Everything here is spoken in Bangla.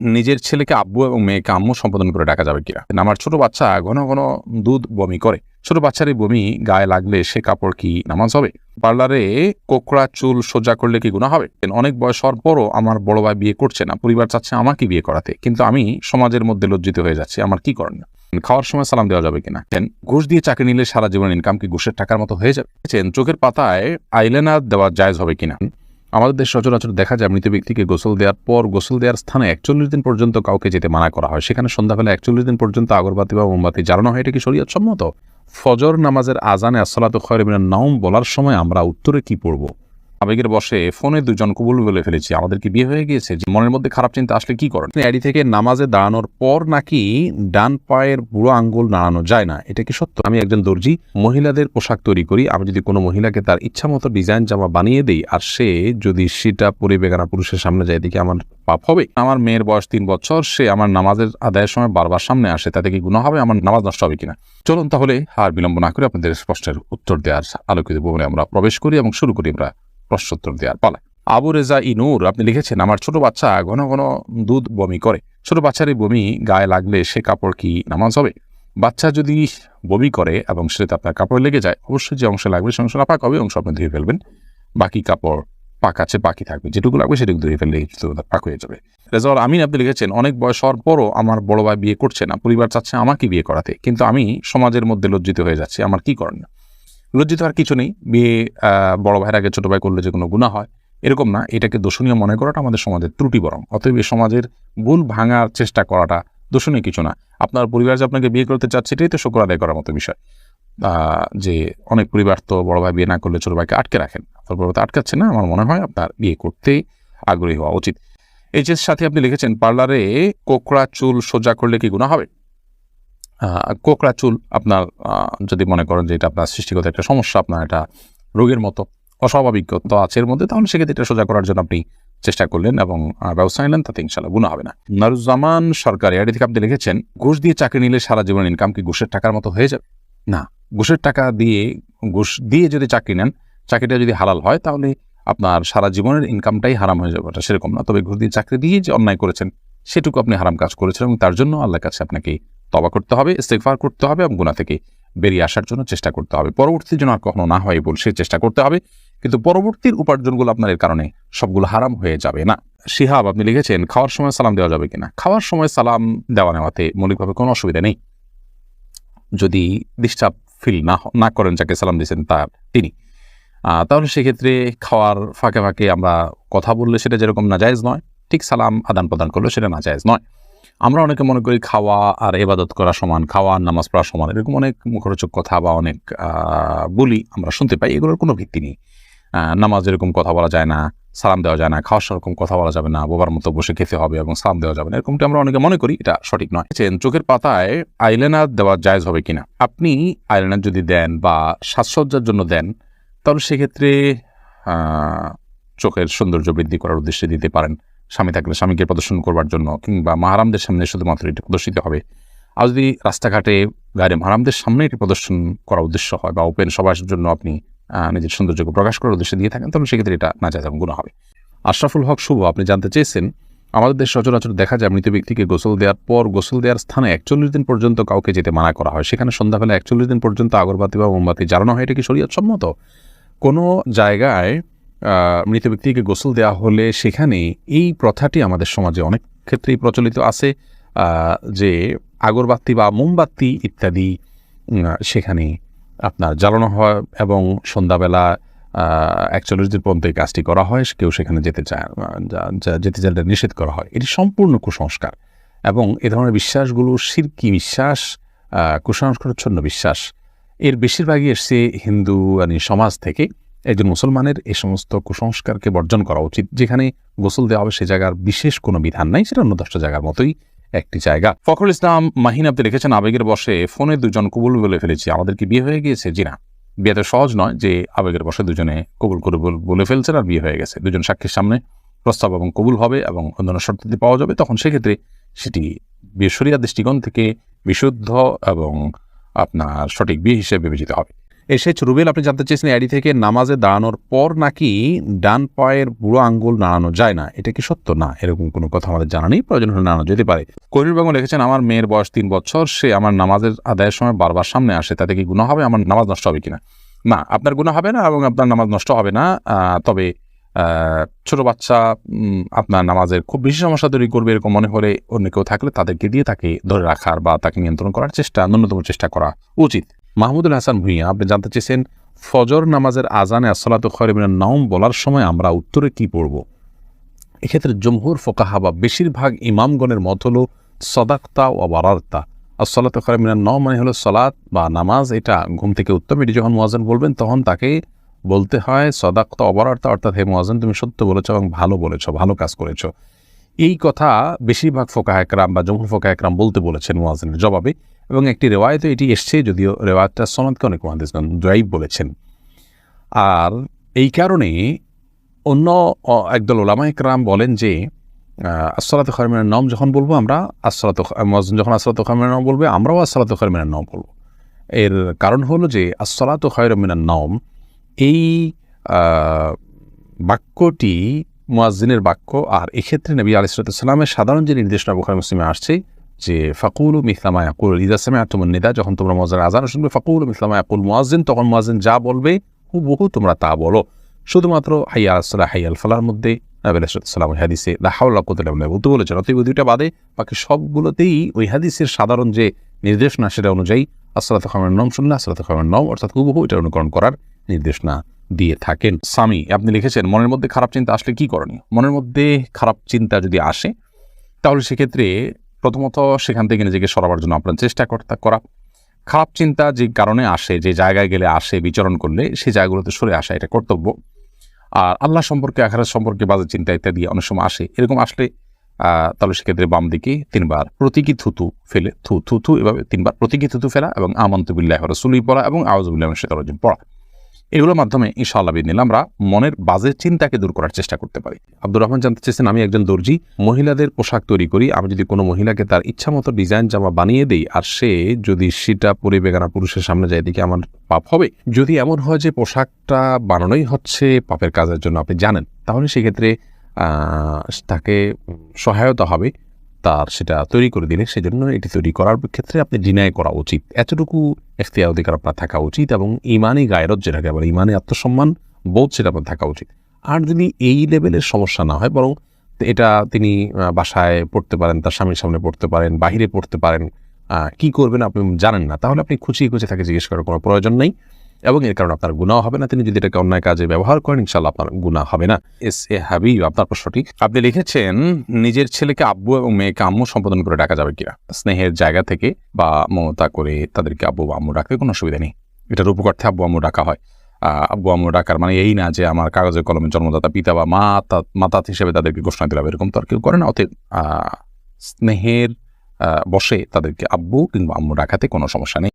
নিজের ছেলেকে আব্বু এবং মেয়েকে আম্মু সম্বোধন করে ডাকা যাবে কিনা? আমার ছোট বাচ্চা ঘন ঘন দুধ বমি করে। ছোট বাচ্চার এই বমি গায়ে লাগলে সে কাপড় কি নামাজ হবে? পার্লারে কোকড়া চুল সোজা করলে কি গুনাহ হবে? অনেক বয়স হওয়ার পরও আমার বড় ভাই বিয়ে করছে না, পরিবার চাচ্ছে আমাকে বিয়ে করাতে, কিন্তু আমি সমাজের মধ্যে লজ্জিত হয়ে যাচ্ছি, আমার কি করণীয়? খাওয়ার সময় সালাম দেওয়া যাবে কিনা? ঘুষ দিয়ে চাকরি নিলে সারা জীবন ইনকাম কি ঘুষের টাকার মতো হয়ে যাবে? চোখের পাতায় আইলাইনার দেওয়া জায়েজ হবে কিনা? আমাদের দেশ সচরাচর দেখা যায় মৃত ব্যক্তিকে গোসল দেওয়ার পর গোসল দেওয়ার স্থানে ৪১ দিন পর্যন্ত কাউকে যেতে মানা করা হয়। সেখানে সন্ধ্যাবেলা ৪১ দিন পর্যন্ত আগরবাতি বা মোমবাতি জ্বালানো হয়। এটা কি শরীয়ত সম্মত? ফজর নামাজের আজানে আসসালাতু খায়রুম মিনান নাওম বলার সময় আমরা উত্তরে কি পড়ব? আবেগের বসে ফোনে দুজন কবুল বলে ফেলেছি, আমাদের কি বিয়ে হয়ে গিয়েছে? মনের মধ্যে খারাপ চিন্তা আসলে কি করেন? এডি থেকে নামাজে দাঁড়ানোর পর নাকি ডান পায়ের বুড়ো আঙ্গুল নাড়ানো যায় না, এটা কি সত্য? আমি একজন দর্জি, মহিলাদের পোশাক তৈরি করি। আমি যদি কোনো মহিলাকে তার ইচ্ছা মতো ডিজাইন জামা বানিয়ে দিই আর সে যদি সেটা পরে বেগানা পুরুষের সামনে যায়, দেখি আমার পাপ হবে? আমার মেয়ের বয়স ৩ বছর, সে আমার নামাজের আদায়ের সময় বারবার সামনে আসে, তাতে কি গুনাহ হবে? আমার নামাজ নষ্ট হবে কিনা? চলুন তাহলে আর বিলম্ব না করে আপনাদের প্রশ্নের উত্তর দেওয়ার আলোকিত ভবনে আমরা প্রবেশ করি এবং শুরু করি আমরা প্রশ্নোত্তর দেওয়ার পালা। আবু রেজা ইনুর আপনি লিখেছেন, আমার ছোট বাচ্চা ঘন ঘন দুধ বমি করে। ছোট বাচ্চার এই বমি গায়ে লাগলে সে কাপড় কি নামাজ হবে? বাচ্চা যদি বমি করে এবং সেটা আপনার কাপড়ে লেগে যায়, অবশ্যই যে অংশে লাগবে সে অংশ নাপাক হবে, অংশ আপনি ধুয়ে ফেলবেন। বাকি কাপড় পাক আছে, বাকি থাকবে, যেটুকু লাগবে সেটুকু ধুয়ে ফেললেই পাক হয়ে যাবে। রেজাউল আমিন আপনি লিখেছেন, অনেক বয়স হওয়ার পরও আমার বড় ভাই বিয়ে করছে না, পরিবার চাচ্ছে আমাকে বিয়ে করাতে, কিন্তু আমি সমাজের মধ্যে লজ্জিত হয়ে যাচ্ছি, আমার কি করণীয়? লজ্জিত আর কিছু নেই। বিয়ে বড় ভাইয়ের আগে ছোট ভাই করলে যে কোনো গুনাহ হয় এরকম না, এটাকে দোষণীয় মনে করাটা আমাদের সমাজের ত্রুটি বরং। অতএব এই সমাজের ভুল ভাঙার চেষ্টা করাটা দোষণীয় কিছু না। আপনার পরিবার যে আপনাকে বিয়ে করতে চাচ্ছে এটাই তো শুকর আদায় করার মতো বিষয়। যে অনেক পরিবার তো বড় ভাই বিয়ে না করলে ছোট ভাইকে আটকে রাখেন, আপনার বড় ভাই আটকাচ্ছে না, আমার মনে হয় আপনার বিয়ে করতেই আগ্রহী হওয়া উচিত। এইচএস সাথে আপনি লিখেছেন, পার্লারে কোকড়া চুল সোজা করলে কি গুনাহ হবে? কোকড়া চুল আপনার যদি মনে করেন যে এটা আপনার সৃষ্টিগত একটা সমস্যা, আপনার এটা রোগের মতো অস্বাভাবিকতা আছে এর মধ্যে, তাহলে সেক্ষেত্রে এটা সোজা করার জন্য আপনি চেষ্টা করলেন এবং ব্যবস্থা নিলেন, তাতে ইনশাআল্লাহ গুনাহ হবে না। নারুজ্জামান সরকার এডি থেকে আপনি লিখেছেন, ঘুষ দিয়ে চাকরি নিলে সারা জীবন ইনকাম কি ঘুষের টাকার মতো হয়ে যাবে? না, ঘুষের টাকা দিয়ে ঘুষ দিয়ে যদি চাকরি নেন, চাকরিটা যদি হালাল হয় তাহলে আপনার সারা জীবনের ইনকামটাই হারাম হয়ে যাবে, ওটা সেরকম না। তবে ঘুষ দিয়ে চাকরি দিয়ে যে অন্যায় করেছেন সেটুকু আপনি হারাম কাজ করেছেন এবং তার জন্য আল্লাহর কাছে আপনাকে তওবা করতে হবে, ইস্তিগফার করতে হবে এবং গুনাহ থেকে বেরিয়ে আসার জন্য চেষ্টা করতে হবে। পরবর্তী যেন আর কখনো না হয় বল সে চেষ্টা করতে হবে, কিন্তু পরবর্তীর উপার্জনগুলো আপনার এর কারণে সবগুলো হারাম হয়ে যাবে না। শিহাব আপনি লিখেছেন, খাওয়ার সময় সালাম দেওয়া যাবে কিনা? খাওয়ার সময় সালাম দেওয়া নেওয়াতে মৌলিকভাবে কোনো অসুবিধা নেই, যদি ডিস্টার্ব ফিল না করেন যাকে সালাম দিয়েছেন তিনি, তাহলে সেক্ষেত্রে খাওয়ার ফাঁকে ফাঁকে আমরা কথা বললে সেটা যেরকম নাজায়েজ নয়, ঠিক সালাম আদান প্রদান করলে সেটা নাজায়েজ নয়। আমরা অনেকে মনে করি খাওয়া আর ইবাদত করা সমান, খাওয়া আর নামাজ পড়া সমান, এরকম অনেক মুখরোচক কথা বা অনেক বলি আমরা শুনতে পাই, এগুলোর কোনো ভিত্তি নেই। নামাজ এরকম কথা বলা যায় না, সালাম দেওয়া যায় না, খাওয়ার সেরকম কথা বলা যাবে না, বোবার মতো বসে খেতে হবে এবং সালাম দেওয়া যাবে না, এরকমটা আমরা অনেকে মনে করি, এটা সঠিক নয়। চোখের পাতায় আইলাইনার দেওয়া জায়েজ হবে কিনা? আপনি আইলাইনার যদি দেন বা সাজসজ্জার জন্য দেন, তাহলে সেক্ষেত্রে চোখের সৌন্দর্য বৃদ্ধি করার উদ্দেশ্যে দিতে পারেন। স্বামী থাকলে স্বামীকে প্রদর্শন করবার জন্য, কিংবা মাহারামদের সামনে শুধুমাত্র এটি প্রদর্শিত হবে। আর যদি রাস্তাঘাটে গায়ে মাহারামদের সামনে এটি প্রদর্শন করার উদ্দেশ্য হয় বা ওপেন সবার জন্য আপনি নিজের সৌন্দর্যকে প্রকাশ করার উদ্দেশ্যে দিয়ে থাকেন, তাহলে সেক্ষেত্রে এটা নাজায়েজ এবং গুনাহ হবে। আশরাফুল হক শুভ আপনি জানতে চেয়েছেন, আমাদের দেশ সচরাচর দেখা যায় মৃত ব্যক্তিকে গোসল দেওয়ার পর গোসল দেওয়ার স্থানে ৪১ দিন পর্যন্ত কাউকে যেতে মানা করা হয়। সেখানে সন্ধ্যাবেলা ৪১ দিন পর্যন্ত আগরবাতি বা মোমবাতি জ্বালানো হয়, এটা কি শরীয়ত সম্মত? কোনো জায়গায় মৃত ব্যক্তিকে গোসল দেওয়া হলে সেখানে এই প্রথাটি আমাদের সমাজে অনেক ক্ষেত্রেই প্রচলিত আছে, যে আগরবাতি বা মোমবাতি ইত্যাদি সেখানে আপনার জ্বালানো হয় এবং সন্ধ্যাবেলা ৪১ দিন পর্যন্ত এই কাজটি করা হয়, কেউ সেখানে যেতে চাইলে নিষেধ করা হয়। এটি সম্পূর্ণ কুসংস্কার এবং এ ধরনের বিশ্বাসগুলো শিরকি বিশ্বাস, কুসংস্কারচ্ছন্ন বিশ্বাস। এর বেশিরভাগই এসছে হিন্দু সমাজ থেকে। একজন মুসলমানের এই সমস্ত কুসংস্কারকে বর্জন করা উচিত। যেখানে গোসল দেওয়া হবে সে জায়গার বিশেষ কোনো বিধান নাই, সেটা অন্য 10টা জায়গার মতোই একটি জায়গা। ফখরুল ইসলাম মাহিন আপনি লিখেছেন, আবেগের বশে ফোনে দুজন কবুল বলে ফেলেছি, আমাদের কি বিয়ে হয়ে গিয়েছে? জি না, বিয়ে তো সহজ নয় যে আবেগের বশে দুজনে কবুল করে বলে ফেলছেন আর বিয়ে হয়ে গেছে। দুজন সাক্ষীর সামনে প্রস্তাব এবং কবুল হবে এবং অন্যান্য শর্তাদি পাওয়া যাবে, তখন সেক্ষেত্রে সেটি শরিয়াত দৃষ্টিকোণ থেকে বিশুদ্ধ এবং আপনার সঠিক বিয়ে হিসেবে বিবেচিত হবে। এসে রুবেল আপনি জানতে চেয়েছেন আইডি থেকে নামাজে দাঁড়ানোর পর নাকি ডান পায়ের বুড়ো আঙ্গুল নাড়ানো যায় না, এটা কি সত্য? না, এরকম কোনো কথা আমাদের জানা নেই, প্রয়োজন হলে নাড়ানো যেতে পারে। করির বেগম লিখেছেন আমার মেয়ের বয়স 3 বছর, সে আমার নামাজের আদায়ের সময় বারবার সামনে আসে, তাতে কি গুনাহ হবে? আমার নামাজ নষ্ট হবে কিনা? না, আপনার গুনাহ হবে না এবং আপনার নামাজ নষ্ট হবে না। তবে ছোট বাচ্চা আপনার নামাজের খুব বেশি সমস্যা তৈরি করবে এরকম মনে হলে অন্য কেউ থাকলে তাদেরকে দিয়ে তাকে ধরে রাখার বা তাকে নিয়ন্ত্রণ করার ন্যূনতম চেষ্টা করা উচিত। মাহমুদুল হাসান ভুঁইয়া আপনি জানতে চেয়েছেন ফজর নামাজের আজানে আসসালাতু খায়রুম মিনান নাওম বলার সময় আমরা উত্তরে কি পড়ব? এক্ষেত্রে জমহুর ফোকাহা বা বেশিরভাগ ইমামগণের মত হলো সদাক্তা ও বারারতা। আসসালাতু খায়রুম মিনান নাওম মানে হলো সলাত বা নামাজ, এটা ঘুম থেকে উত্তম। এটি যখন মুয়াজ্জিন বলবেন তখন তাকে বলতে হয় সদাক্তা অবারার্তা, অর্থাৎ হে মুয়াজ্জিন তুমি সত্য বলেছ এবং ভালো বলেছ, ভালো কাজ করেছ। এই কথা বেশিরভাগ ফোকাহা একরাম বা জমহুর ফোকাহা একরাম বলতে বলেছেন মুয়াজ্জিনের জবাবে, এবং একটি রেওয়ায়েতে এটি এসছে, যদিও রেওয়ায়েতটা সনদকে অনেক মুহাদ্দিসগণ যায়ীফ বলেছেন। আর এই কারণে অন্য একদল উলামা একরাম বলেন যে আসসালাতু খায়রুম মিনান নাওম যখন বলবো আমরা মুয়াজ্জিন যখন আসসালাতু খায়রুম মিনান নাওম বলবে আমরাও আসসালাতু খায়রুম মিনান নাওম বলবো। এর কারণ হলো যে আসসালাতু খায়রুম মিনান নাওম এই বাক্যটি মুয়াজ্জিনের বাক্য, আর এক্ষেত্রে নবী আলাইহিস সালামের সাধারণ যে নির্দেশনা বুখারী মুসলিমে আসছে যে ফাকুলু মিসলা মা ইয়াকুল ইযা সামি'তুমুন নিদা, যখন তোমরা মুয়াজ্জিনের আযান শুনবে ফাকুলু মিসলা মা ইয়াকুল মুয়াজ্জিন, তখন মুয়াজ্জিন যা বলবে হুবহু তোমরা তা বলো। শুধুমাত্র হাইয়া আলাস সালাহ হাইয়া আল ফালাহর মধ্যে নবী আলাইহিস সালাম হাদিসে লা হাওলা ওয়া কুওয়াতা ইল্লা বিল্লাহ বলতে বলেছেন। অতএব দুইটা বাদে বাকি সবগুলোতেই ওই হাদিসের সাধারণ যে নির্দেশনা সেটা অনুযায়ী আসসালাতু খায়রুম মিনান নাওম শুনলে আসসালাতু খায়রুম মিনান নাওম অর্থাৎ হুবহু এটা অনুকরণ করার নির্দেশনা দিয়ে থাকেন। সামি আপনি লিখেছেন মনের মধ্যে খারাপ চিন্তা আসলে কি করণীয়? মনের মধ্যে খারাপ চিন্তা যদি আসে তাহলে সেক্ষেত্রে প্রথমত সেখান থেকে নিজেকে সরাবার জন্য আপনার চেষ্টা করা। খারাপ চিন্তা যে কারণে আসে, যে জায়গায় গেলে আসে, বিচরণ করলে সেই জায়গাগুলোতে সরে আসা এটা কর্তব্য। আর আল্লাহ সম্পর্কে, আখিরাত সম্পর্কে বাজে চিন্তা ইত্যাদি অনেক সময় আসে, এরকম আসলে তাহলে সেক্ষেত্রে বাম দিকে 3 বার প্রতীকী থুতু ফেলে থু এভাবে 3 বার প্রতীকী থুতু ফেলা এবং আমানতু বিল্লাহি ওয়া রাসূলিহি পড়া এবং আউযু বিল্লাহি মিনাশ শাইতানির রাজিম পড়া, এগুলোর মাধ্যমে ইনশাআল্লাহ বিদিনিল্লাহ আমরা মনের বাজে চিন্তাকে দূর করার চেষ্টা করতে পারি। আব্দুর রহমান জানতে চেয়েছেন আমি একজন দর্জি, মহিলাদের পোশাক তৈরি করি, আমি যদি কোনো মহিলাকে তার ইচ্ছা মতো ডিজাইন জামা বানিয়ে দেই আর সে যদি সেটা পরে বেগানা পুরুষের সামনে যায়, দেখে আমার পাপ হবে? যদি এমন হয় যে পোশাকটা বানানোই হচ্ছে পাপের কাজের জন্য আপনি জানেন, তাহলে সেক্ষেত্রে তাকে সহায়তা হবে তার সেটা তৈরি করে দিলে। সেজন্য এটি তৈরি করার ক্ষেত্রে আপনি ডিনাই করা উচিত, এতটুকু এখতিয়ার অধিকার আপনার থাকা উচিত, এবং ইমানি গায়রত যেটাকে আবার ইমানি আত্মসম্মান বোধ সেটা আপনার থাকা উচিত। আর যদি এই লেভেলের সমস্যা না হয়, বরং এটা তিনি বাসায় পড়তে পারেন, তার স্বামীর সামনে পড়তে পারেন, বাহিরে পড়তে পারেন, কি করবেন আপনি জানেন না, তাহলে আপনি খুঁচিয়ে তাকে জিজ্ঞেস করার কোনো প্রয়োজন নেই, এবং এর কারণে আপনার গুনাহ হবে না। তিনি যদি এটাকে অন্যায় কাজে ব্যবহার করেন ইনশাআল্লাহ আপনার গুনাহ হবে না। এস.এ. হাবিব আপনার প্রশ্নটি আপনি লিখেছেন নিজের ছেলেকে আব্বু এবং মেয়েকে আম্মু সম্বোধন করে ডাকা যাবে কিনা? স্নেহের জায়গা থেকে বা মমতা করে তাদেরকে আব্বু বা আম্মু ডাকতে কোনো অসুবিধা নেই। এটার উপকর্থে আব্বু আম্মু ডাকা হয়। আব্বু আম্মু ডাকার মানে এই না যে আমার কাগজে কলমে জন্মদাতা পিতা বা মাতা হিসেবে তাদেরকে ঘোষণা দিলাম, এরকম তো আর কেউ করে না। অতএব স্নেহের বসে তাদেরকে আব্বু কিংবা আম্মু ডাকাতে কোনো সমস্যা নেই।